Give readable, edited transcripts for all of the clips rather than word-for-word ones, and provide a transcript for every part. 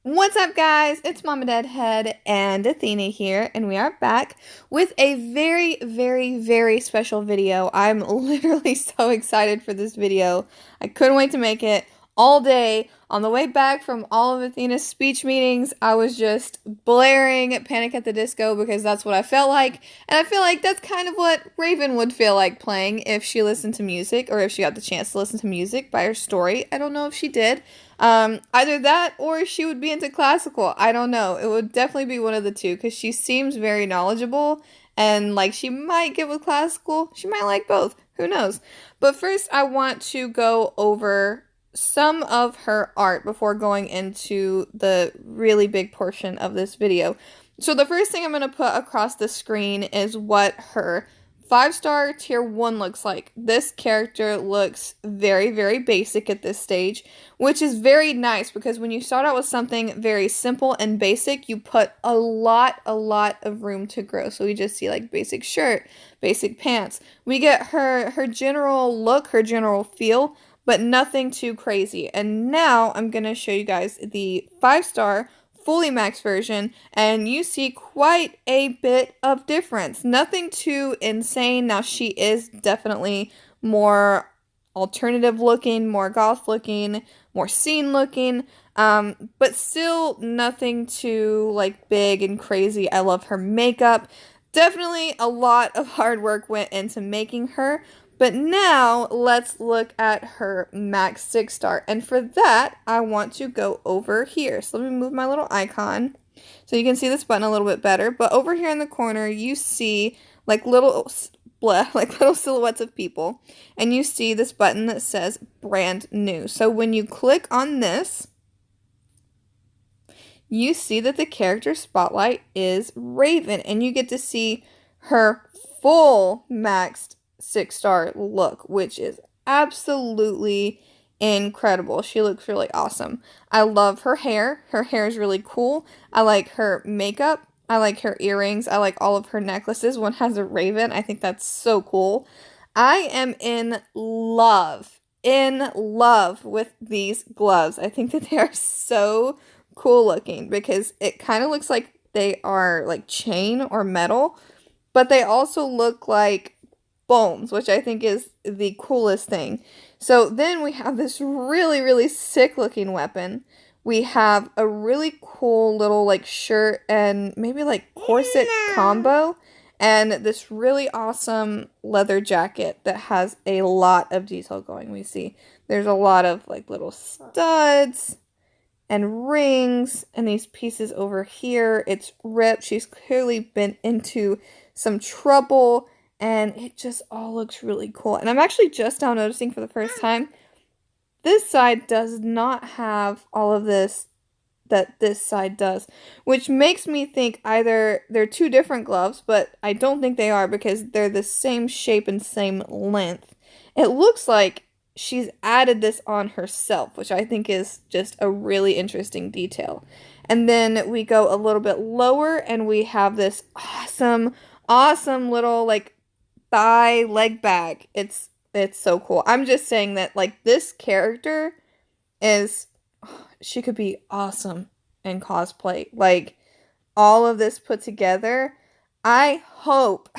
What's up, guys? It's MamaDeadHead and Athena here, and we are back with a very, very, very special video. I'm literally so excited for this video. I couldn't wait to make it all day. On the way back from all of Athena's speech meetings, I was just blaring Panic at the Disco because that's what I felt like, and I feel like that's kind of what Raven would feel like playing if she listened to music, or if she got the chance to listen to music by her story. I don't know if she did. Either that or she would be into classical. I don't know. It would definitely be one of the two because she seems very knowledgeable and like she might get with classical. She might like both. Who knows? But first, I want to go over some of her art before going into the really big portion of this video. So the first thing I'm going to put across the screen is what her 5-star tier 1 looks like. This character looks very, very basic at this stage, which is very nice because when you start out with something very simple and basic, you put a lot of room to grow. So we just see like basic shirt, basic pants. We get her general look, her general feel, but nothing too crazy. And now I'm going to show you guys the 5-star fully max version, and you see quite a bit of difference. Nothing too insane. Now, she is definitely more alternative looking, more goth looking, more scene looking, but still nothing too like big and crazy. I love her makeup. Definitely a lot of hard work went into making her. But now let's look at her max 6-star. And for that, I want to go over here. So let me move my little icon so you can see this button a little bit better. But over here in the corner, you see like little silhouettes of people. And you see this button that says brand new. So when you click on this, you see that the character spotlight is Raven. And you get to see her full maxed 6-star look, which is absolutely incredible. She looks really awesome. I love her hair. Her hair is really cool. I like her makeup. I like her earrings. I like all of her necklaces. One has a raven. I think that's so cool. I am in love with these gloves. I think that they are so cool looking because it kind of looks like they are like chain or metal, but they also look like bones, which I think is the coolest thing. So then we have this really sick looking weapon. We have a really cool little like shirt and maybe like corset combo, and this really awesome leather jacket that has a lot of detail going. We see there's a lot of like little studs and rings and these pieces over here. It's ripped. She's clearly been into some trouble, and it just all looks really cool. And I'm actually just now noticing for the first time, this side does not have all of this that this side does, which makes me think either they're two different gloves, but I don't think they are because they're the same shape and same length. It looks like she's added this on herself, which I think is just a really interesting detail. And then we go a little bit lower and we have this awesome little like thigh leg bag. It's so cool. I'm just saying that like this character is, she could be awesome in cosplay. Like all of this put together, I hope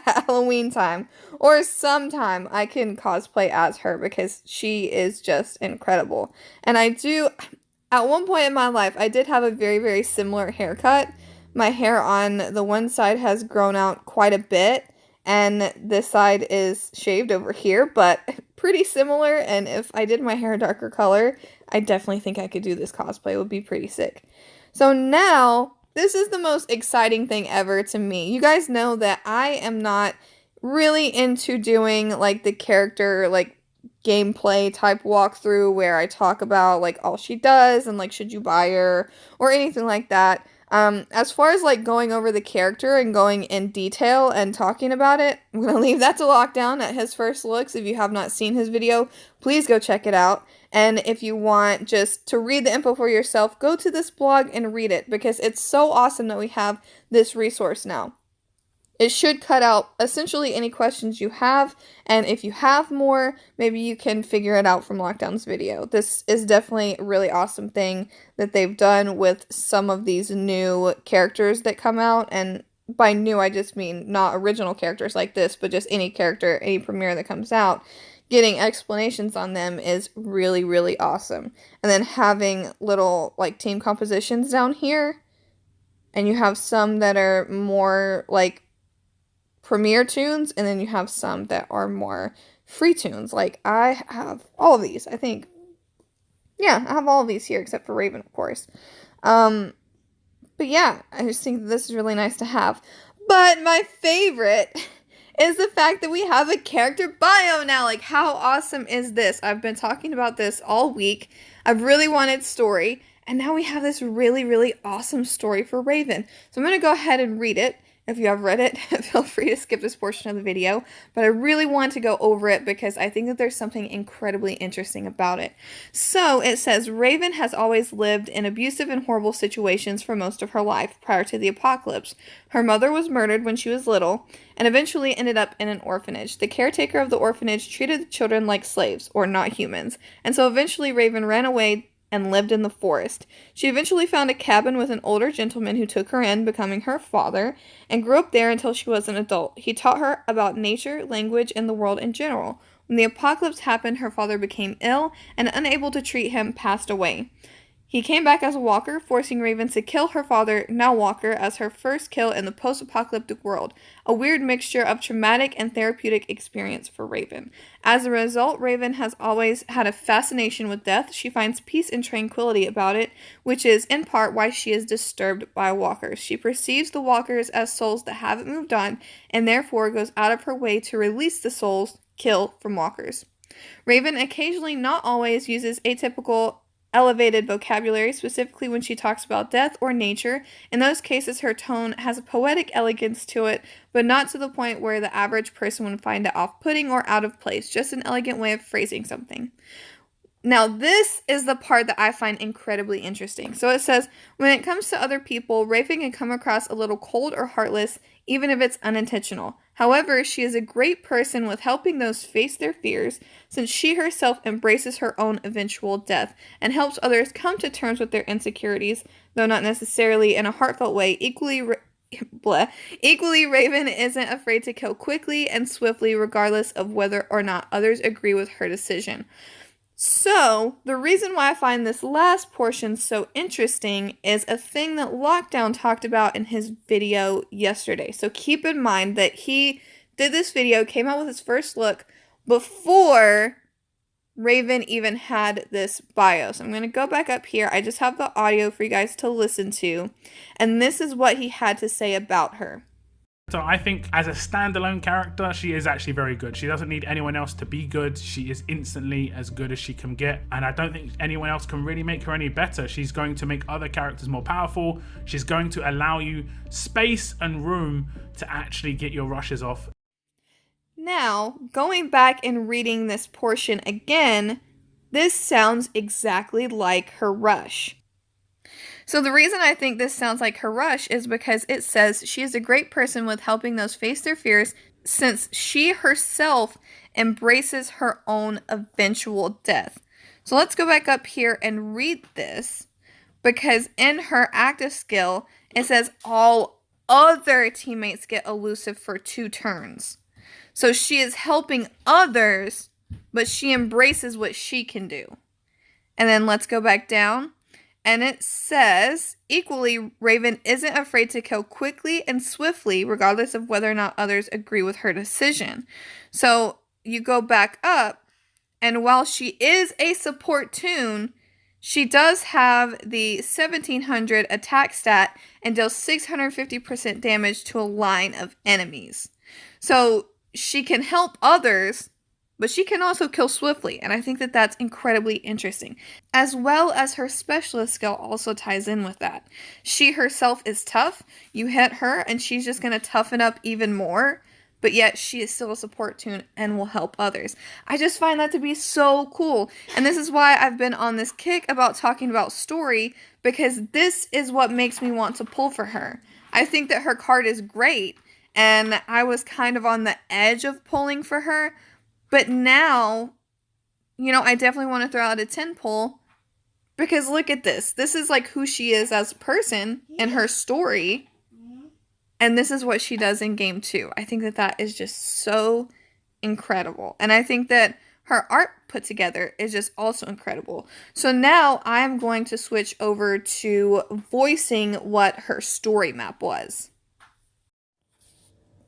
Halloween time or sometime I can cosplay as her because she is just incredible. And at one point in my life, I did have a very similar haircut. My hair on the one side has grown out quite a bit, and this side is shaved over here, but pretty similar. And if I did my hair a darker color, I definitely think I could do this cosplay. It would be pretty sick. So now, this is the most exciting thing ever to me. You guys know that I am not really into doing like the character like gameplay type walkthrough where I talk about like all she does and like should you buy her or anything like that. As far as like going over the character and going in detail and talking about it, I'm gonna leave that to Lockdown at his first looks. If you have not seen his video, please go check it out. And if you want just to read the info for yourself, go to this blog and read it because it's so awesome that we have this resource now. it should cut out essentially any questions you have, and if you have more, maybe you can figure it out from Lockdown's video. This is definitely a really awesome thing that they've done with some of these new characters that come out, and by new, I just mean not original characters like this, but just any character, any premiere that comes out. Getting explanations on them is really, really awesome. And then having little, like, team compositions down here, and you have some that are more, like, premiere tunes, and then you have some that are more free tunes. Like, I have all of these, I think. Yeah, I have all of these here, except for Raven, of course. But yeah, I just think this is really nice to have. But my favorite is the fact that we have a character bio now. Like, how awesome is this? I've been talking about this all week. I've really wanted story, and now we have this really, really awesome story for Raven. So I'm going to go ahead and read it. If you have read it, feel free to skip this portion of the video, but I really want to go over it because I think that there's something incredibly interesting about it. So it says, Raven has always lived in abusive and horrible situations for most of her life prior to the apocalypse. Her mother was murdered when she was little and eventually ended up in an orphanage. The caretaker of the orphanage treated the children like slaves, or not humans, and so eventually Raven ran away and lived in the forest. She eventually found a cabin with an older gentleman who took her in, becoming her father, and grew up there until she was an adult. He taught her about nature, language, and the world in general. When the apocalypse happened, her father became ill and, unable to treat him, passed away. He came back as a walker, forcing Raven to kill her father, now Walker, as her first kill in the post-apocalyptic world, a weird mixture of traumatic and therapeutic experience for Raven. As a result, Raven has always had a fascination with death. She finds peace and tranquility about it, which is, in part, why she is disturbed by walkers. She perceives the walkers as souls that haven't moved on, and therefore goes out of her way to release the souls killed from walkers. Raven occasionally, not always, uses atypical elevated vocabulary, specifically when she talks about death or nature. In those cases, her tone has a poetic elegance to it, but not to the point where the average person would find it off-putting or out of place, just an elegant way of phrasing something. Now, this is the part that I find incredibly interesting. So it says, when it comes to other people, Raven can come across a little cold or heartless, even if it's unintentional. However, she is a great person with helping those face their fears, since she herself embraces her own eventual death and helps others come to terms with their insecurities, though not necessarily in a heartfelt way. Equally, Raven isn't afraid to kill quickly and swiftly, regardless of whether or not others agree with her decision. So, the reason why I find this last portion so interesting is a thing that Lockdown talked about in his video yesterday. So keep in mind that he did this video, came out with his first look before Raven even had this bio. So I'm going to go back up here. I just have the audio for you guys to listen to. And this is what he had to say about her. So I think as a standalone character, she is actually very good. She doesn't need anyone else to be good. She is instantly as good as she can get. And I don't think anyone else can really make her any better. She's going to make other characters more powerful. She's going to allow you space and room to actually get your rushes off. Now, going back and reading this portion again, this sounds exactly like her rush. So the reason I think this sounds like her rush is because it says she is a great person with helping those face their fears, since she herself embraces her own eventual death. So let's go back up here and read this, because in her active skill, it says all other teammates get elusive for 2 turns. So she is helping others, but she embraces what she can do. And then let's go back down. And it says, equally, Raven isn't afraid to kill quickly and swiftly, regardless of whether or not others agree with her decision. So you go back up, and while she is a support toon, she does have the 1700 attack stat and deals 650% damage to a line of enemies. So she can help others, but she can also kill swiftly, and I think that that's incredibly interesting. As well as her specialist skill also ties in with that. She herself is tough. You hit her, and she's just going to toughen up even more, but yet she is still a support toon and will help others. I just find that to be so cool, and this is why I've been on this kick about talking about story, because this is what makes me want to pull for her. I think that her card is great, and I was kind of on the edge of pulling for her. But now, you know, I definitely want to throw out a 10 pull, because look at this. This is like who she is as a person and her story. And this is what she does in game 2. I think that that is just so incredible. And I think that her art put together is just also incredible. So now I'm going to switch over to voicing what her story map was.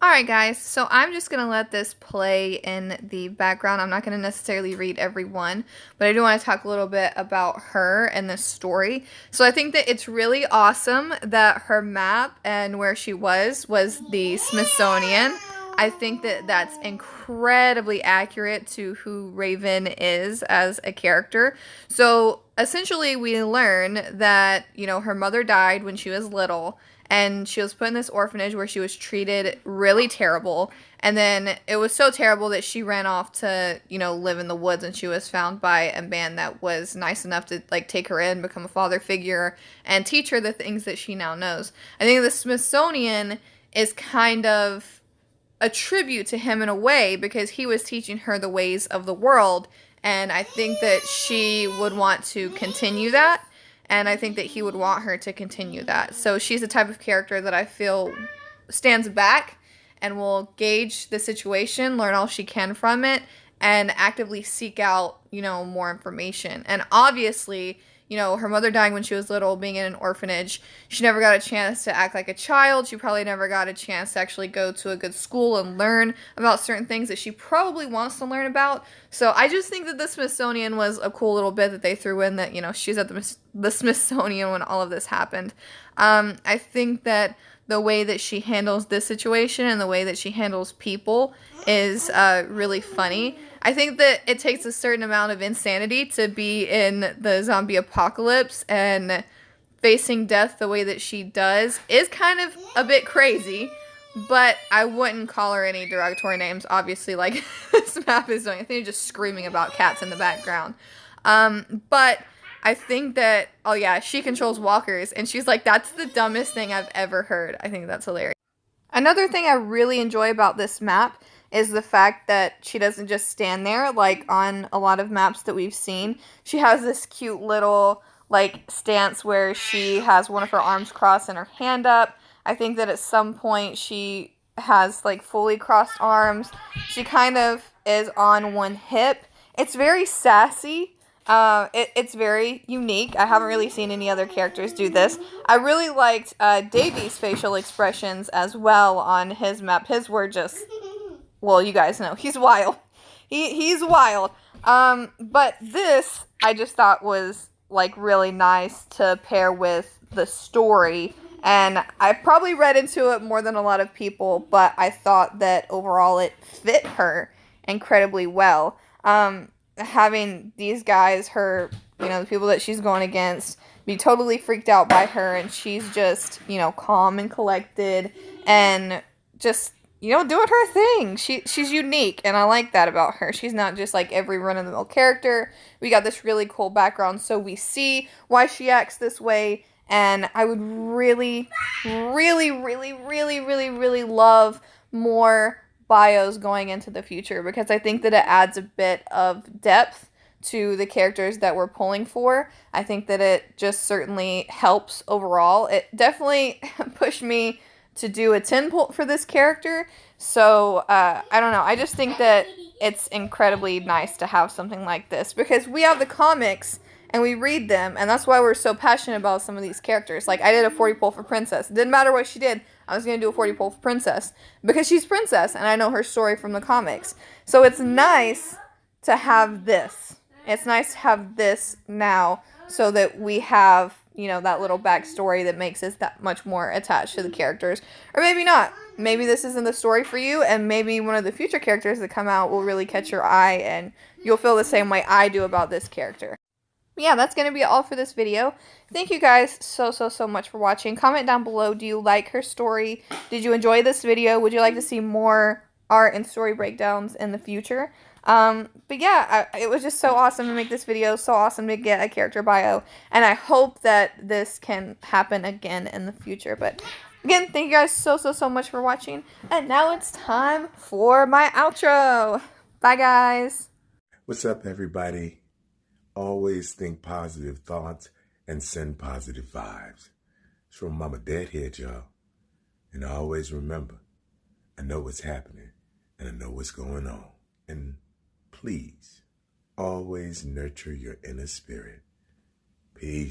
Alright guys, so I'm just going to let this play in the background. I'm not going to necessarily read every one, but I do want to talk a little bit about her and this story. So I think that it's really awesome that her map and where she was the Smithsonian. I think that that's incredibly accurate to who Raven is as a character. So essentially we learn that, you know, her mother died when she was little, and she was put in this orphanage where she was treated really terrible. And then it was so terrible that she ran off to, you know, live in the woods, and she was found by a man that was nice enough to, like, take her in, become a father figure, and teach her the things that she now knows. I think the Smithsonian is kind of a tribute to him in a way, because he was teaching her the ways of the world, and I think that she would want to continue that. And I think that he would want her to continue that. So she's the type of character that I feel stands back and will gauge the situation, learn all she can from it, and actively seek out, you know, more information. And obviously, you know, her mother dying when she was little, being in an orphanage, she never got a chance to act like a child. She probably never got a chance to actually go to a good school and learn about certain things that she probably wants to learn about. So I just think that the Smithsonian was a cool little bit that they threw in, that, you know, she's at the Smithsonian when all of this happened. I think that the way that she handles this situation and the way that she handles people is really funny. I think that it takes a certain amount of insanity to be in the zombie apocalypse, and facing death the way that she does is kind of a bit crazy, but I wouldn't call her any derogatory names, obviously, like this map is doing. I think you're just screaming about cats in the background. But I think that, oh yeah, she controls walkers, and she's like, that's the dumbest thing I've ever heard. I think that's hilarious. Another thing I really enjoy about this map is the fact that she doesn't just stand there like on a lot of maps that we've seen. She has this cute little, like, stance where she has one of her arms crossed and her hand up. I think that at some point she has, like, fully crossed arms. She kind of is on one hip. It's very sassy. It's very unique. I haven't really seen any other characters do this. I really liked Davy's facial expressions as well on his map. His were just, well, you guys know, he's wild. He's wild. But this, I just thought was, like, really nice to pair with the story. And I probably read into it more than a lot of people, but I thought that overall it fit her incredibly well. Having these guys, her, you know, the people that she's going against, be totally freaked out by her, and she's just, you know, calm and collected, and just, you know, doing her thing. She's unique, and I like that about her. She's not just like every run-of-the-mill character. We got this really cool background, so we see why she acts this way, and I would really, really, really, really, really, really love more bios going into the future, because I think that it adds a bit of depth to the characters that we're pulling for. I think that it just certainly helps overall. It definitely pushed me to do a 10 pull for this character. So, I don't know. I just think that it's incredibly nice to have something like this, because we have the comics and we read them, and that's why we're so passionate about some of these characters. Like, I did a 40 pull for Princess. It didn't matter what she did. I was going to do a 40 pull for Princess, because she's Princess, and I know her story from the comics. So it's nice to have this. It's nice to have this now, so that we have, you know, that little backstory that makes us that much more attached to the characters. Or maybe not. Maybe this isn't the story for you, and maybe one of the future characters that come out will really catch your eye, and you'll feel the same way I do about this character. Yeah, that's going to be all for this video. Thank you guys so much for watching. Comment down below, do you like her story? Did you enjoy this video? Would you like to see more art and story breakdowns in the future? But yeah, it was just so awesome to make this video, so awesome to get a character bio, and I hope that this can happen again in the future. But Again, thank you guys so much for watching. And now it's time for my outro. Bye, guys. What's up, everybody? Always think positive thoughts and send positive vibes. It's from MamaDeadHead, y'all. And always remember, I know what's happening and I know what's going on. And please, always nurture your inner spirit. Peace.